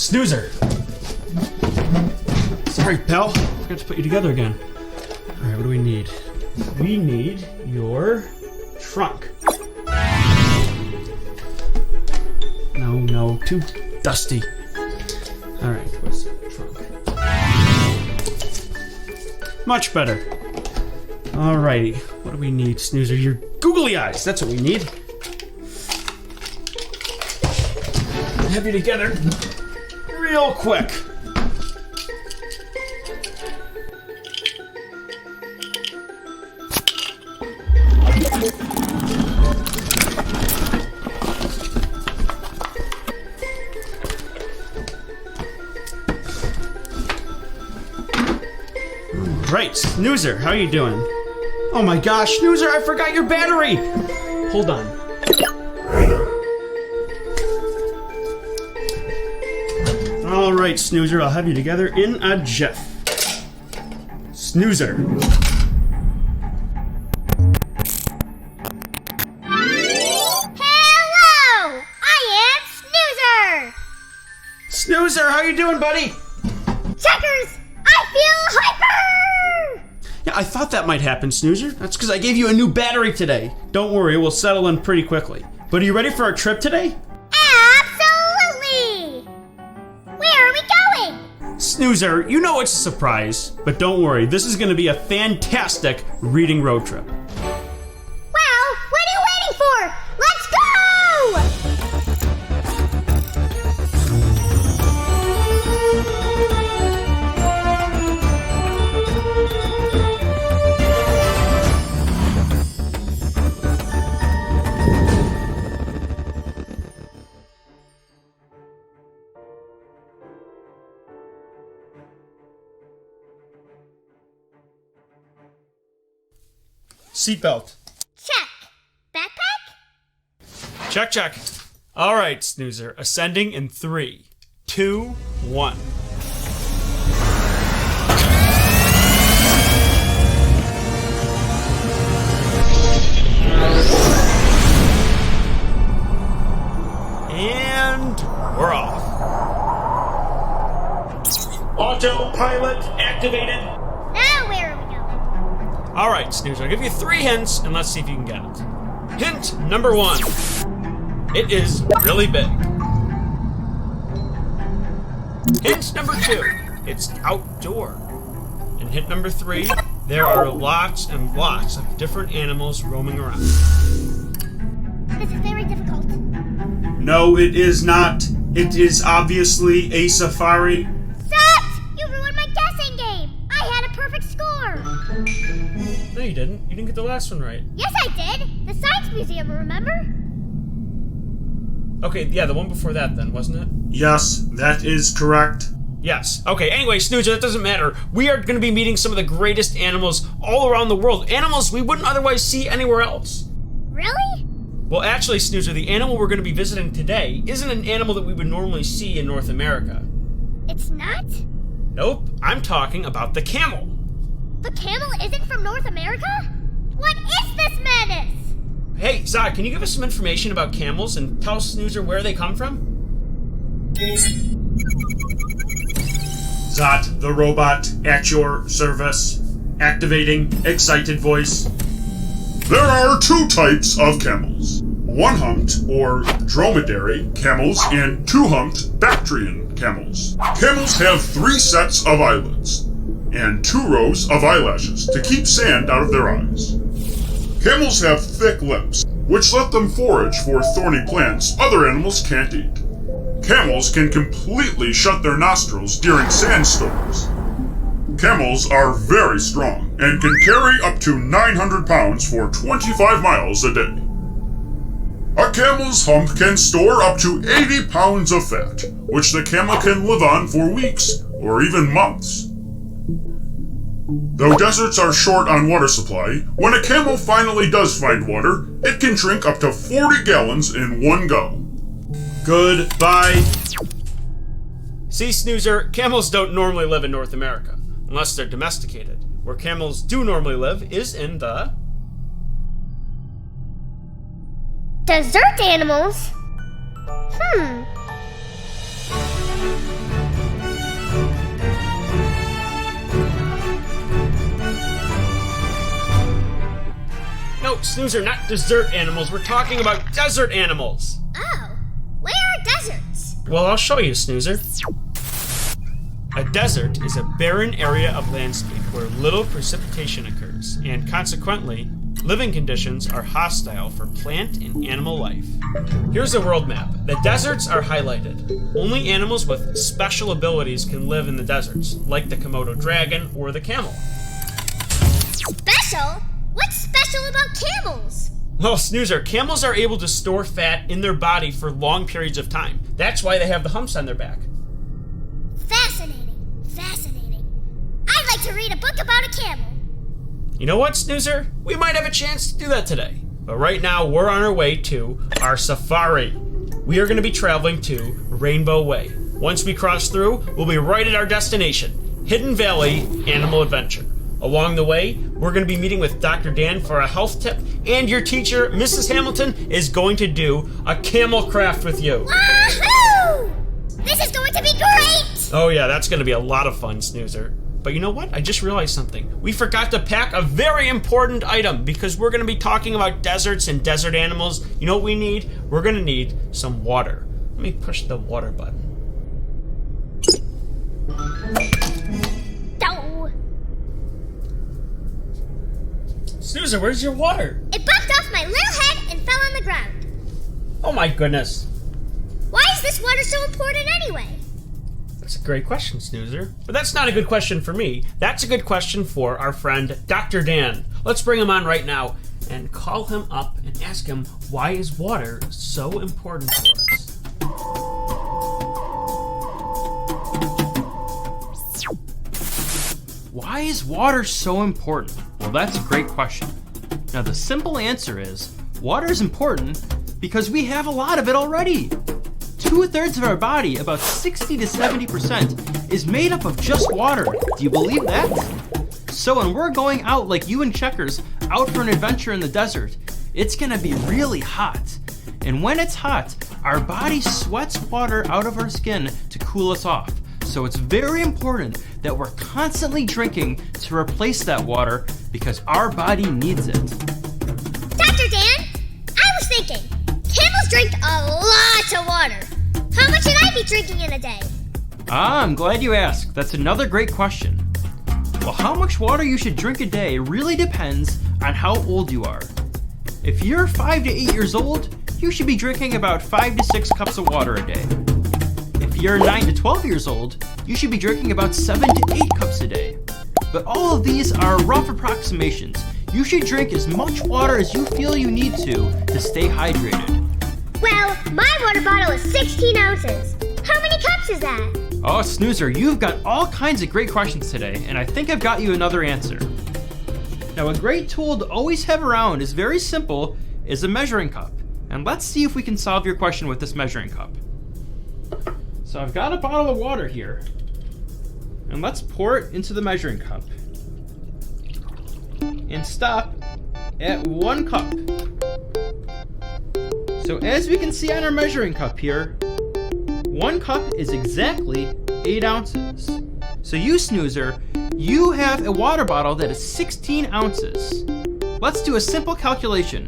Snoozer! Sorry, pal. Forgot to put you together again. Alright, what do we need? We need your trunk. No, too dusty. Alright, what's the trunk? Much better. Alrighty, what do we need, Snoozer? Your googly eyes, that's what we need. Have you together real quick. Right, Snoozer, how are you doing? Oh my gosh, Snoozer, I forgot your battery! Hold on. Alright, Snoozer, I'll have you together in a jiff. Snoozer. Hello! I am Snoozer! Snoozer, how you doing, buddy? Checkers! I feel hyper! Yeah, I thought that might happen, Snoozer. That's because I gave you a new battery today. Don't worry, we'll settle in pretty quickly. But are you ready for our trip today? Absolutely! Where are we going? Snoozer, you know it's a surprise. But don't worry, this is going to be a fantastic reading road trip. Well, what are you waiting for? Let's go! Seatbelt. Check. Backpack? Check, check. All right, Snoozer. Ascending in 3, 2, 1. And we're off. Autopilot activated. Now where are we going? All right, Snoozer, I'll give you 3 hints, and let's see if you can get it. Hint number 1. It is really big. Hint number 2. It's outdoor. And hint number 3. There are lots and lots of different animals roaming around. This is very difficult. No, it is not. It is obviously a safari. Sucks! You ruined my guessing game! I had a perfect score! No, you didn't. You didn't get the last one right. Yes, I did! The Science Museum, remember? Okay, yeah, the one before that then, wasn't it? Yes, that is correct. Yes. Okay, anyway, Snoozer, that doesn't matter. We are going to be meeting some of the greatest animals all around the world. Animals we wouldn't otherwise see anywhere else. Really? Well, actually, Snoozer, the animal we're going to be visiting today isn't an animal that we would normally see in North America. It's not? Nope, I'm talking about the camel. The camel isn't from North America? What is this madness? Hey, Zod, can you give us some information about camels and tell Snoozer where they come from? Zot, the robot, at your service. Activating excited voice. There are 2 types of camels. 1-humped, or dromedary, camels and 2-humped Bactrian camels. Camels have 3 sets of eyelids and 2 rows of eyelashes to keep sand out of their eyes. Camels have thick lips, which let them forage for thorny plants other animals can't eat. Camels can completely shut their nostrils during sandstorms. Camels are very strong and can carry up to 900 pounds for 25 miles a day. A camel's hump can store up to 80 pounds of fat, which the camel can live on for weeks or even months. Though deserts are short on water supply, when a camel finally does find water, it can drink up to 40 gallons in one go. Goodbye. See, Snoozer, camels don't normally live in North America, unless they're domesticated. Where camels do normally live is in the... Desert animals? Snoozer, not dessert animals. We're talking about desert animals. Oh, where are deserts? Well, I'll show you, Snoozer. A desert is a barren area of landscape where little precipitation occurs, and consequently, living conditions are hostile for plant and animal life. Here's a world map. The deserts are highlighted. Only animals with special abilities can live in the deserts, like the Komodo dragon or the camel. Special? What's special about camels? Well, Snoozer, camels are able to store fat in their body for long periods of time. That's why they have the humps on their back. Fascinating. I'd like to read a book about a camel. You know what, Snoozer? We might have a chance to do that today. But right now, we're on our way to our safari. We are going to be traveling to Rainbow Way. Once we cross through, we'll be right at our destination, Hidden Valley Animal Adventure. Along the way, we're going to be meeting with Dr. Dan for a health tip, and your teacher, Mrs. Hamilton, is going to do a camel craft with you. Wahoo! This is going to be great! Oh yeah, that's going to be a lot of fun, Snoozer. But you know what? I just realized something. We forgot to pack a very important item because we're going to be talking about deserts and desert animals. You know what we need? We're going to need some water. Let me push the water button. No. Snoozer, where's your water? It bumped off my little head and fell on the ground. Oh my goodness. Why is this water so important anyway? That's a great question, Snoozer. But that's not a good question for me. That's a good question for our friend, Dr. Dan. Let's bring him on right now and call him up and ask him why is water so important for us. Why is water so important? Well, that's a great question. Now, the simple answer is water is important because we have a lot of it already. 2/3 of our body, about 60 to 70%, is made up of just water. Do you believe that? So when we're going out like you and Checkers, out for an adventure in the desert, it's gonna be really hot. And when it's hot, our body sweats water out of our skin to cool us off. So it's very important that we're constantly drinking to replace that water because our body needs it. Dr. Dan, I was thinking, camels drink a lot of water. How much should I be drinking in a day? I'm glad you asked. That's another great question. Well, how much water you should drink a day really depends on how old you are. If you're 5 to 8 years old, you should be drinking about 5 to 6 cups of water a day. If you're 9 to 12 years old, you should be drinking about 7 to 8 cups a day. But all of these are rough approximations. You should drink as much water as you feel you need to stay hydrated. Well, my water bottle is 16 ounces. How many cups is that? Oh, Snoozer, you've got all kinds of great questions today, and I think I've got you another answer. Now, a great tool to always have around is very simple, is a measuring cup. And let's see if we can solve your question with this measuring cup. So I've got a bottle of water here, and let's pour it into the measuring cup. And stop at 1 cup. So as we can see on our measuring cup here, 1 cup is exactly 8 ounces. So you, Snoozer, you have a water bottle that is 16 ounces. Let's do a simple calculation.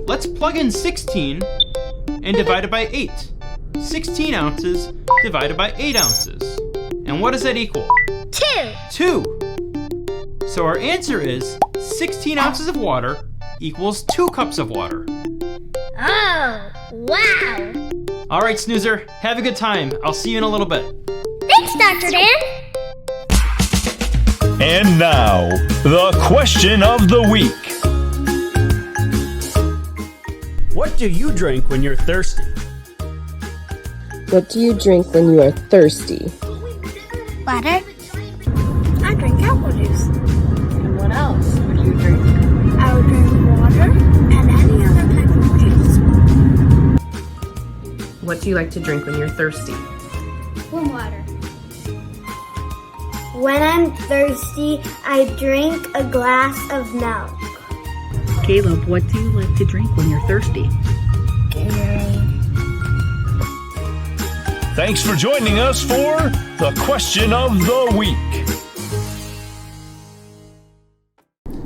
Let's plug in 16 and divide it by 8. 16 ounces divided by 8 ounces. And what does that equal? 2. 2. So our answer is 16 ounces of water equals 2 cups of water. Oh, wow. All right, Snoozer, have a good time. I'll see you in a little bit. Thanks, Dr. Dan. And now, the question of the week. What do you drink when you're thirsty? What do you drink when you are thirsty? Water. I drink apple juice. And what else would you drink? I would drink water and any other type of juice. What do you like to drink when you're thirsty? Warm water. When I'm thirsty, I drink a glass of milk. Caleb, what do you like to drink when you're thirsty? Gatorade. Thanks for joining us for the question of the week.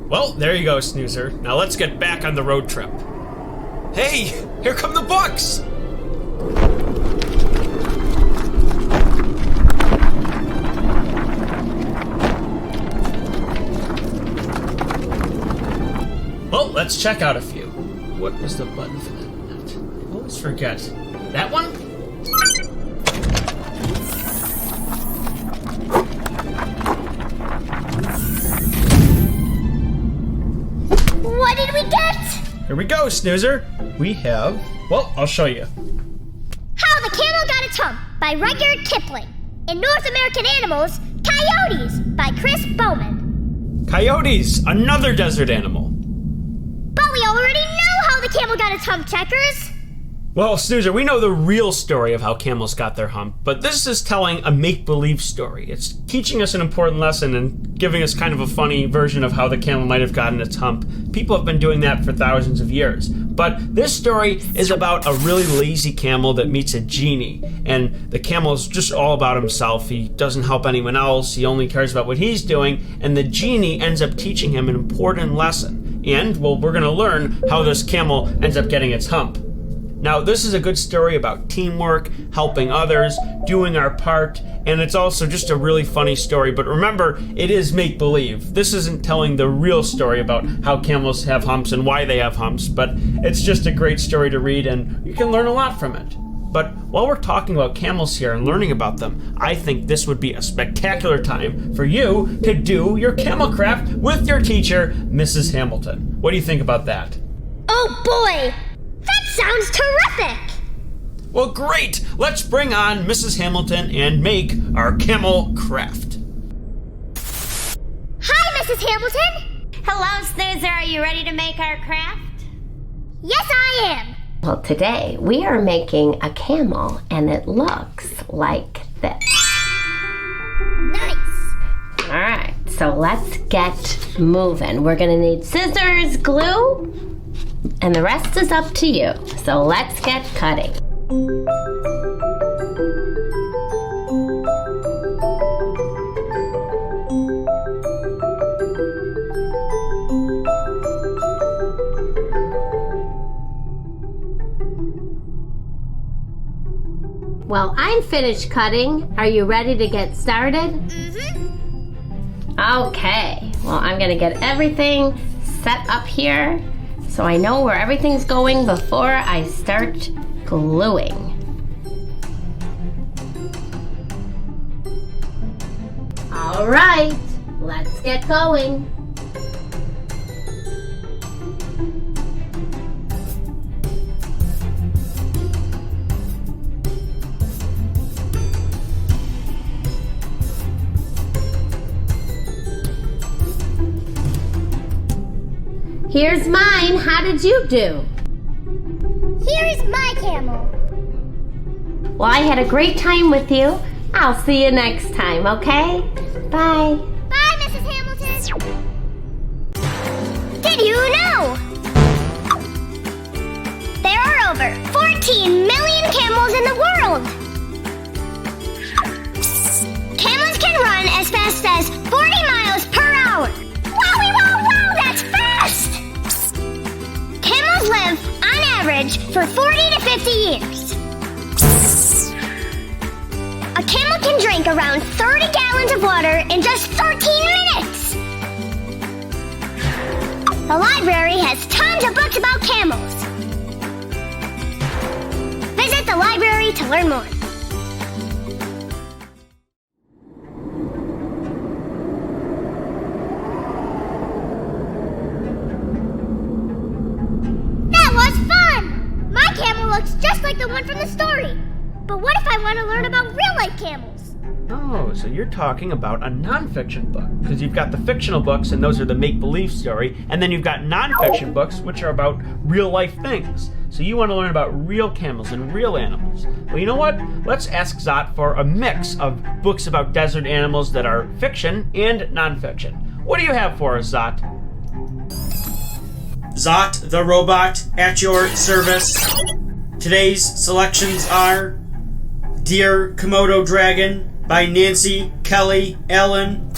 Well, there you go, Snoozer. Now let's get back on the road trip. Hey, here come the books! Well, let's check out a few. What was the button for that? I always forget. That one? What did we get? Here we go, Snoozer. We have... Well, I'll show you. How the Camel Got Its Hump by Rudyard Kipling. In North American Animals, Coyotes by Chris Bowman. Coyotes, another desert animal. But we already know how the camel got its hump, Checkers. Well, Snoozer, we know the real story of how camels got their hump, but this is telling a make-believe story. It's teaching us an important lesson and giving us kind of a funny version of how the camel might have gotten its hump. People have been doing that for thousands of years. But this story is about a really lazy camel that meets a genie, and the camel is just all about himself. He doesn't help anyone else, he only cares about what he's doing, and the genie ends up teaching him an important lesson. And, well, we're going to learn how this camel ends up getting its hump. Now, this is a good story about teamwork, helping others, doing our part, and it's also just a really funny story. But remember, it is make-believe. This isn't telling the real story about how camels have humps and why they have humps, but it's just a great story to read, and you can learn a lot from it. But while we're talking about camels here and learning about them, I think this would be a spectacular time for you to do your camel craft with your teacher, Mrs. Hamilton. What do you think about that? Oh boy! That sounds terrific! Well, great! Let's bring on Mrs. Hamilton and make our camel craft. Hi, Mrs. Hamilton! Hello, Snoozer. Are you ready to make our craft? Yes, I am! Well, today we are making a camel, and it looks like this. Nice! Alright, so let's get moving. We're gonna need scissors, glue, and the rest is up to you. So let's get cutting. Well, I'm finished cutting. Are you ready to get started? Mm-hmm. Okay, well, I'm gonna get everything set up here so I know where everything's going before I start gluing. All right, let's get going. Here's mine. How did you do? Here's my camel. Well, I had a great time with you. I'll see you next time, okay? Bye. Bye, Mrs. Hamilton. Did you know? There are over 14 million camels in the world. Camels can run as fast as 40 miles per hour. Wowie, wow, wow, that's fast! Camels live, on average, for 40 to 50 years. A camel can drink around 30 gallons of water in just 13 minutes. The library has tons of books about camels. Visit the library to learn more. Looks just like the one from the story. But what if I want to learn about real-life camels? Oh, so you're talking about a nonfiction book. Because you've got the fictional books, and those are the make-believe story. And then you've got nonfiction books, which are about real-life things. So you want to learn about real camels and real animals. Well, you know what? Let's ask Zot for a mix of books about desert animals that are fiction and nonfiction. What do you have for us, Zot? Zot, the robot, at your service. Today's selections are Dear Komodo Dragon by Nancy Kelly Allen,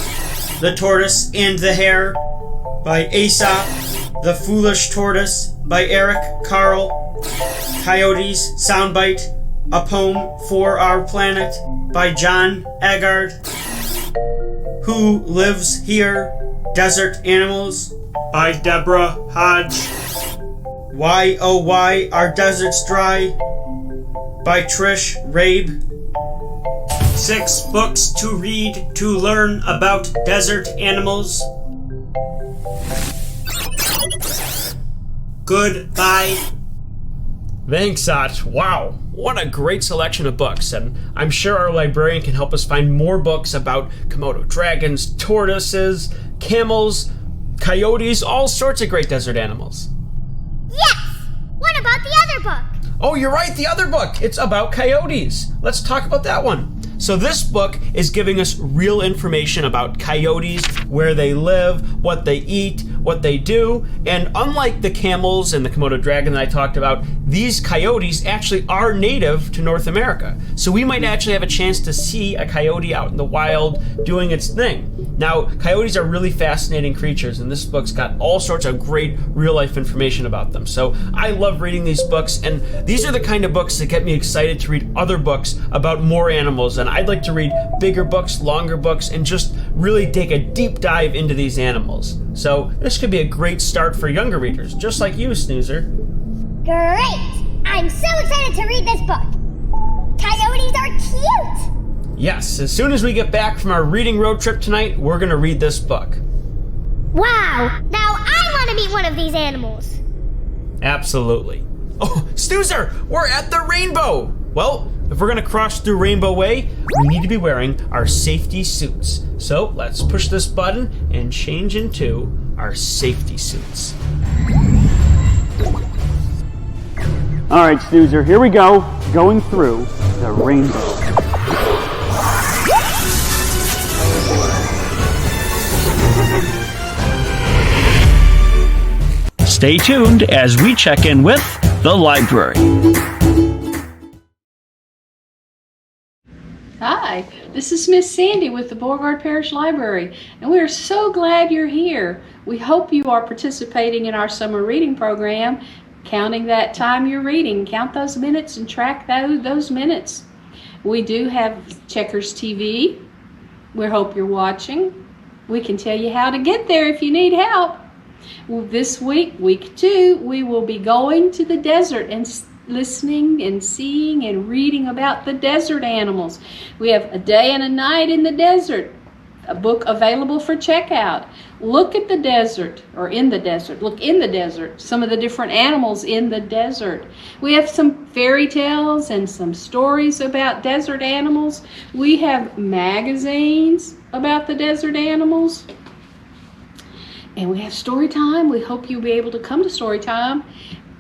The Tortoise and the Hare, by Aesop. The Foolish Tortoise by Eric Carle. Coyotes Soundbite, a poem for our planet by John Agard. Who Lives Here? Desert Animals by Deborah Hodge. Why Oh Why Are Deserts Dry by Trish Rabe. 6 books to read to learn about desert animals. Goodbye. Thanks, Sat. Wow, what a great selection of books, and I'm sure our librarian can help us find more books about Komodo dragons, tortoises, camels, coyotes, all sorts of great desert animals. Yes! What about the other book? Oh, you're right, the other book. It's about coyotes. Let's talk about that one. So this book is giving us real information about coyotes, where they live, what they eat, what they do, and unlike the camels and the Komodo dragon that I talked about, these coyotes actually are native to North America. So we might actually have a chance to see a coyote out in the wild doing its thing. Now, coyotes are really fascinating creatures, and this book's got all sorts of great real-life information about them. So I love reading these books, and these are the kind of books that get me excited to read other books about more animals, and I'd like to read bigger books, longer books, and just really take a deep dive into these animals. So this could be a great start for younger readers, just like you, Snoozer. Great! I'm so excited to read this book. Coyotes are cute! Yes, as soon as we get back from our reading road trip tonight, we're going to read this book. Wow! Now I want to meet one of these animals. Absolutely. Oh, Snoozer, we're at the rainbow! Well, if we're going to cross through Rainbow Way, we need to be wearing our safety suits. So let's push this button and change into our safety suits. All right, Snoozer, here we go, going through the rainbow. Stay tuned as we check in with the library. Hi, this is Miss Sandy with the Beauregard Parish Library, and we are so glad you're here. We hope you are participating in our summer reading program, counting that time you're reading. Count those minutes and track those minutes. We do have Checkers TV. We hope you're watching. We can tell you how to get there if you need help. Well, this week, week 2, we will be going to the desert and listening and seeing and reading about the desert animals. We have A Day and a Night in the Desert, a book available for checkout. Look at the desert, or in the desert. Look in the desert, some of the different animals in the desert. We have some fairy tales and some stories about desert animals. We have magazines about the desert animals. And we have story time. We hope you'll be able to come to story time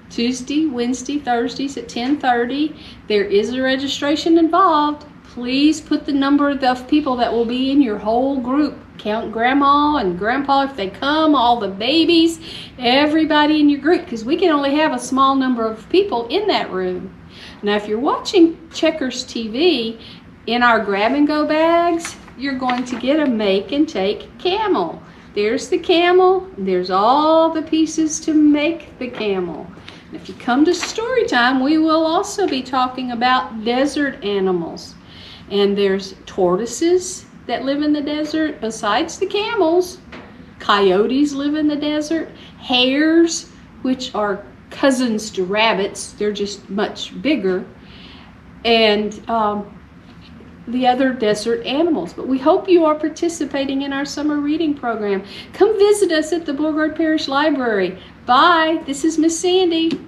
Tuesday, Wednesday, Thursdays at 10:30. There is a registration involved. Please put the number of people that will be in your whole group. Count grandma and grandpa if they come, all the babies, everybody in your group, because we can only have a small number of people in that room. Now, if you're watching Checkers TV, in our grab and go bags, you're going to get a make and take camel. There's the camel, there's all the pieces to make the camel. And if you come to story time, we will also be talking about desert animals. And there's tortoises that live in the desert besides the camels. Coyotes live in the desert. Hares, which are cousins to rabbits, they're just much bigger. And the other desert animals. But we hope you are participating in our summer reading program. Come visit us at the Beauregard Parish Library. Bye. This is Miss Sandy. Did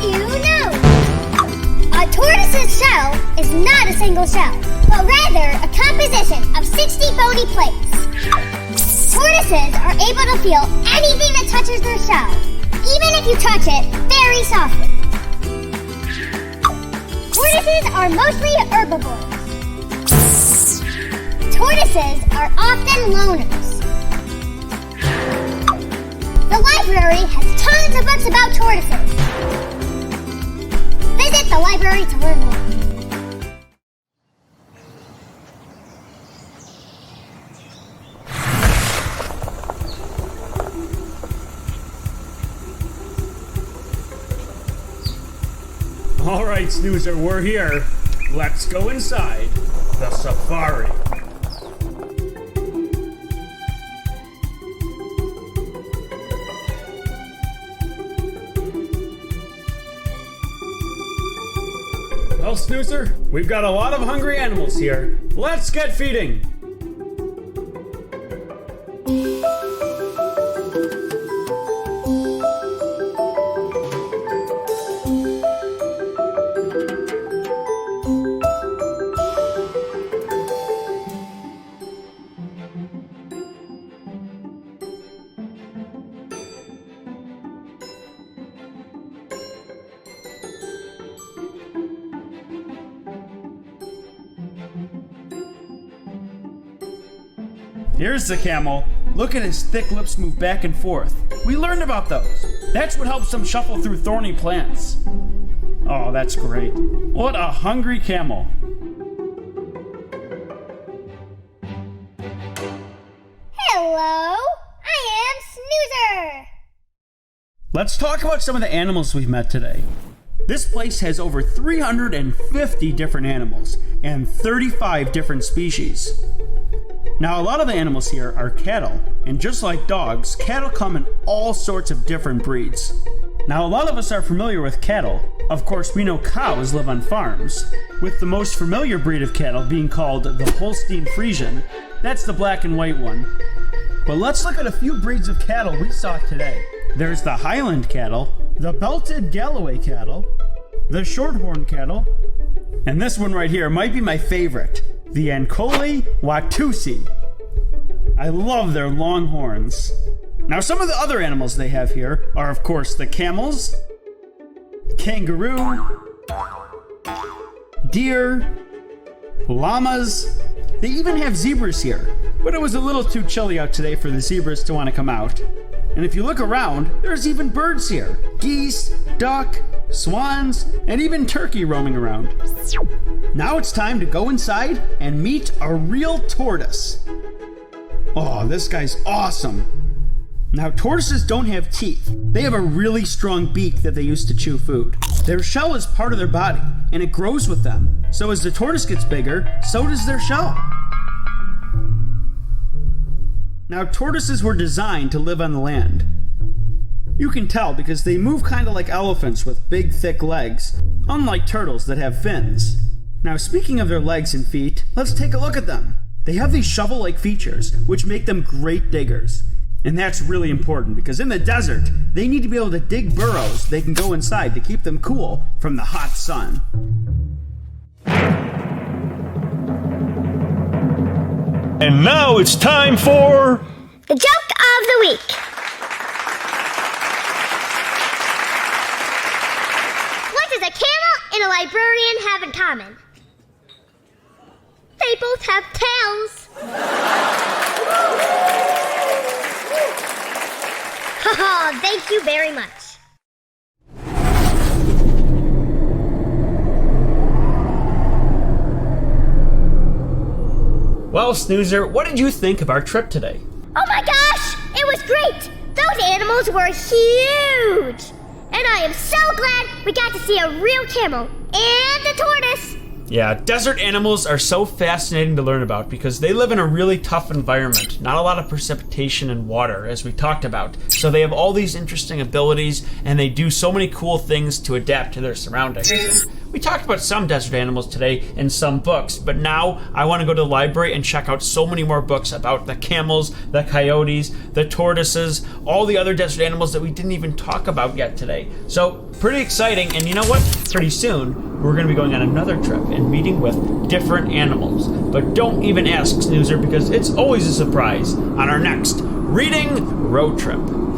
you know? A tortoise's shell is not a single shell, but rather a composition of 60 bony plates. Tortoises are able to feel anything that touches their shell, even if you touch it very softly. Tortoises are mostly herbivores. Tortoises are often loners. The library has tons of books about tortoises. Visit the library to learn more. right, Snoozer, we're here. Let's go inside the safari. Well, Snoozer, we've got a lot of hungry animals here. Let's get feeding. Here's the camel. Look at his thick lips move back and forth. We learned about those. That's what helps them shuffle through thorny plants. Oh, that's great. What a hungry camel. Hello, I am Snoozer. Let's talk about some of the animals we've met today. This place has over 350 different animals and 35 different species. Now, a lot of the animals here are cattle, and just like dogs, cattle come in all sorts of different breeds. Now, a lot of us are familiar with cattle. Of course, we know cows live on farms, with the most familiar breed of cattle being called the Holstein Friesian. That's the black and white one. But let's look at a few breeds of cattle we saw today. There's the Highland cattle, the Belted Galloway cattle, the Shorthorn cattle, and this one right here might be my favorite, the Ancole Watusi. I love their long horns. Now, some of the other animals they have here are, of course, the camels, kangaroo, deer, llamas. They even have zebras here, but it was a little too chilly out today for the zebras to want to come out. And if you look around, there's even birds here. Geese, duck, swans, and even turkey roaming around. Now it's time to go inside and meet a real tortoise. Oh, this guy's awesome. Now, tortoises don't have teeth. They have a really strong beak that they use to chew food. Their shell is part of their body, and it grows with them. So as the tortoise gets bigger, so does their shell. Now, tortoises were designed to live on the land. You can tell because they move kind of like elephants with big, thick legs, unlike turtles that have fins. Now, speaking of their legs and feet, let's take a look at them. They have these shovel-like features, which make them great diggers. And that's really important because in the desert, they need to be able to dig burrows they can go inside to keep them cool from the hot sun. And now it's time for... The joke of the week. What does a camel and a librarian have in common? They both have tails. Haha, thank you very much. Well, Snoozer, what did you think of our trip today? Oh my gosh, it was great. Those animals were huge. And I am so glad we got to see a real camel and a tortoise. Yeah, desert animals are so fascinating to learn about because they live in a really tough environment. Not a lot of precipitation and water, as we talked about. So they have all these interesting abilities, and they do so many cool things to adapt to their surroundings. We talked about some desert animals today in some books, but now I want to go to the library and check out so many more books about the camels, the coyotes, the tortoises, all the other desert animals that we didn't even talk about yet today. So, pretty exciting, and you know what? Pretty soon, we're going to be going on another trip and meeting with different animals. But don't even ask, Snoozer, because it's always a surprise on our next Reading Road Trip.